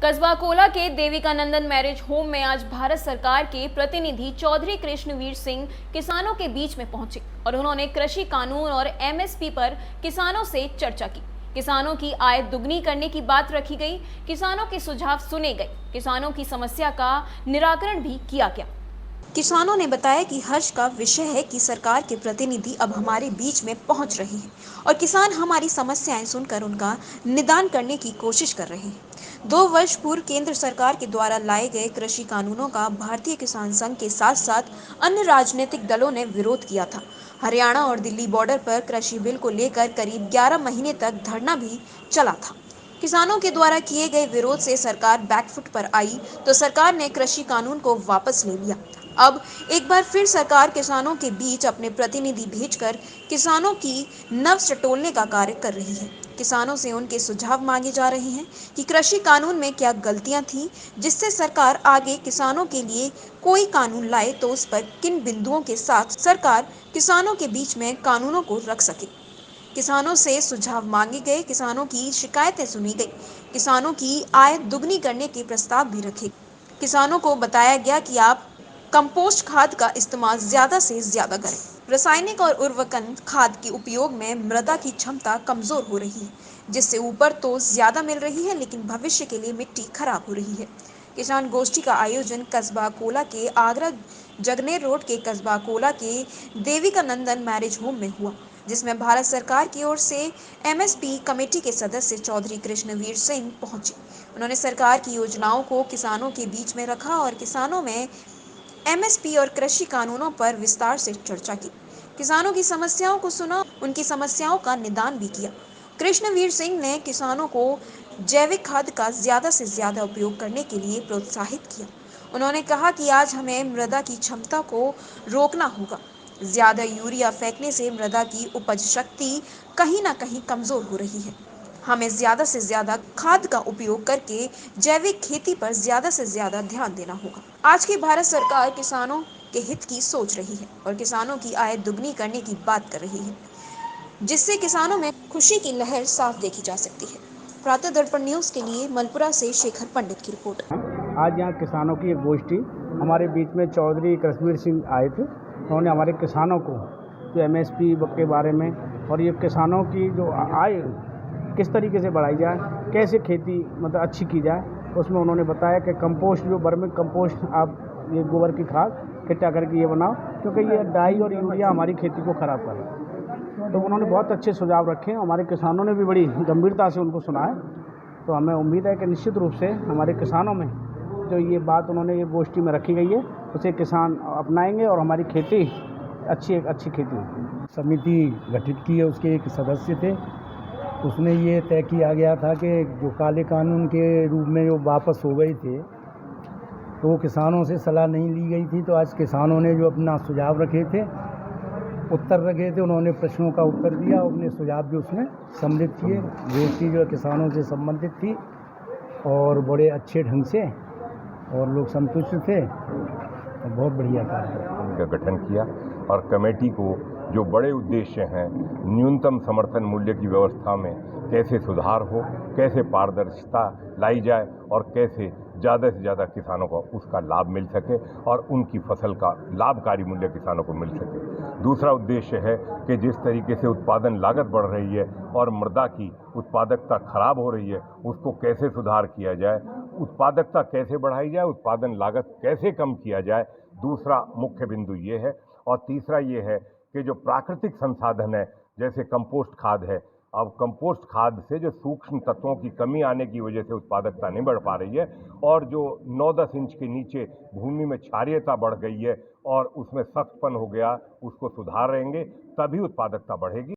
कस्बा कोला के देविकानंदन marriage home में आज भारत सरकार के प्रतिनिधि चौधरी कृष्णवीर सिंह किसानों के बीच में पहुंचे और उन्होंने कृषि कानून और एमएसपी पर किसानों से चर्चा की। किसानों की आय दुगनी करने की बात रखी गई, किसानों के सुझाव सुने गए, किसानों की समस्या का निराकरण भी किया गया। किसानों ने बताया कि हर्ष का विषय है कि सरकार के प्रतिनिधि अब हमारे बीच में पहुंच रहे हैं और किसान हमारी समस्याएं सुनकर उनका निदान करने की कोशिश कर रहे हैं। 2 वर्ष पूर्व केंद्र सरकार के द्वारा लाए गए कृषि कानूनों का भारतीय किसान संघ के साथ साथ अन्य राजनीतिक दलों ने विरोध किया था। हरियाणा और दिल्ली बॉर्डर पर कृषि बिल को लेकर करीब 11 महीने तक धरना भी चला था। किसानों के द्वारा किए गए विरोध से सरकार बैकफुट पर आई तो सरकार ने कृषि कानून को वापस ले लिया। अब एक बार फिर सरकार किसानों के बीच अपने प्रतिनिधि भेजकर किसानों की नब्ज टटोलने का कार्य कर रही है। किसानों से उनके सुझाव मांगे जा रहे हैं कि कृषि कानून में क्या गलतियां थी जिससे सरकार आगे किसानों के लिए कोई कानून लाए तो उस पर किन बिंदुओं के साथ सरकार किसानों के बीच में कानूनों को रख सके। किसानों से सुझाव मांगे गए, किसानों की शिकायतें सुनी गई, किसानों की आय दुगनी करने के प्रस्ताव भी रखे। किसानों को बताया गया कि आप कंपोस्ट खाद का इस्तेमाल ज्यादा से ज्यादा करें। रासायनिक और उर्वरकन खाद के उपयोग में मृदा की क्षमता कमजोर हो रही है, जिससे ऊपर तो ज्यादा मिल रही है लेकिन भविष्य के लिए मिट्टी खराब हो रही है। किसान गोष्ठी का आयोजन कस्बा कोला के आगरा जगनेर रोड के कस्बा कोला के देविकानंदन मैरिज होम में हुआ, जिसमें भारत सरकार की ओर से एमएसपी कमेटी के सदस्य चौधरी कृष्णवीर सिंह पहुंचे। उन्होंने सरकार की योजनाओं को किसानों के बीच में रखा और किसानों में एमएसपी और कृषि कानूनों पर विस्तार से चर्चा की। किसानों की समस्याओं को सुना, उनकी समस्याओं का निदान भी किया। कृष्णवीर सिंह ने किसानों को जैविक खाद का ज्यादा से ज्यादा उपयोग करने के लिए प्रोत्साहित किया। उन्होंने कहा कि आज हमें मृदा की क्षमता को रोकना होगा। ज्यादा यूरिया फेंकने से मृदा की उपज शक्ति कहीं ना कहीं कमजोर हो रही है। हमें ज्यादा से ज्यादा खाद का उपयोग करके जैविक खेती पर ज्यादा से ज्यादा ध्यान देना होगा। आज की भारत सरकार किसानों के हित की सोच रही है और किसानों की आय दुगनी करने की बात कर रही है, जिससे किसानों में खुशी की लहर साफ देखी जा सकती है। प्रातः दर्पण न्यूज के लिए मलपुरा से शेखर पंडित की रिपोर्ट। आज यहाँ किसानों की एक गोष्ठी हमारे बीच में चौधरी कृष्णवीर सिंह आए थे। उन्होंने हमारे किसानों को जो एमएसपी के बारे में और ये किसानों की जो आय किस तरीके से बढ़ाई जाए, कैसे खेती मतलब अच्छी की जाए, उसमें उन्होंने बताया कि कंपोस्ट जो वर्मी कंपोस्ट आप ये गोबर की खाद इकट्ठा करके ये बनाओ, क्योंकि ये डाई और यूरिया हमारी खेती को ख़राब कर रहा है। तो उन्होंने बहुत अच्छे सुझाव रखे। हमारे किसानों ने भी बड़ी गंभीरता से उनको सुना है। तो हमें उम्मीद है कि निश्चित रूप से हमारे किसानों में जो ये बात उन्होंने ये गोष्ठी में रखी गई है उसे किसान अपनाएंगे और हमारी खेती अच्छी खेती होगी। समिति गठित की है, उसके एक सदस्य थे। उसमें ये तय किया गया था कि जो काले कानून के रूप में जो वापस हो गए थे तो वो किसानों से सलाह नहीं ली गई थी। तो आज किसानों ने जो अपना सुझाव रखे थे, उत्तर रखे थे, उन्होंने प्रश्नों का उत्तर दिया और अपने सुझाव भी उसमें सम्मिलित किए। गोष्ठी जो किसानों से संबंधित थी और बड़े अच्छे ढंग से और लोग संतुष्ट थे और बहुत बढ़िया कार्य का गठन किया और कमेटी को जो बड़े उद्देश्य हैं, न्यूनतम समर्थन मूल्य की व्यवस्था में कैसे सुधार हो, कैसे पारदर्शिता लाई जाए और कैसे ज़्यादा से ज़्यादा किसानों को उसका लाभ मिल सके और उनकी फसल का लाभकारी मूल्य किसानों को मिल सके। दूसरा उद्देश्य है कि जिस तरीके से उत्पादन लागत बढ़ रही है और मृदा की उत्पादकता खराब हो रही है, उसको कैसे सुधार किया जाए, उत्पादकता कैसे बढ़ाई जाए, उत्पादन लागत कैसे कम किया जाए। दूसरा मुख्य बिंदु ये है। और तीसरा ये है कि जो प्राकृतिक संसाधन है जैसे कंपोस्ट खाद है, अब कंपोस्ट खाद से जो सूक्ष्म तत्वों की कमी आने की वजह से उत्पादकता नहीं बढ़ पा रही है और जो 9-10 इंच के नीचे भूमि में क्षारीयता बढ़ गई है और उसमें सख्तपन हो गया, उसको सुधारेंगे तभी उत्पादकता बढ़ेगी।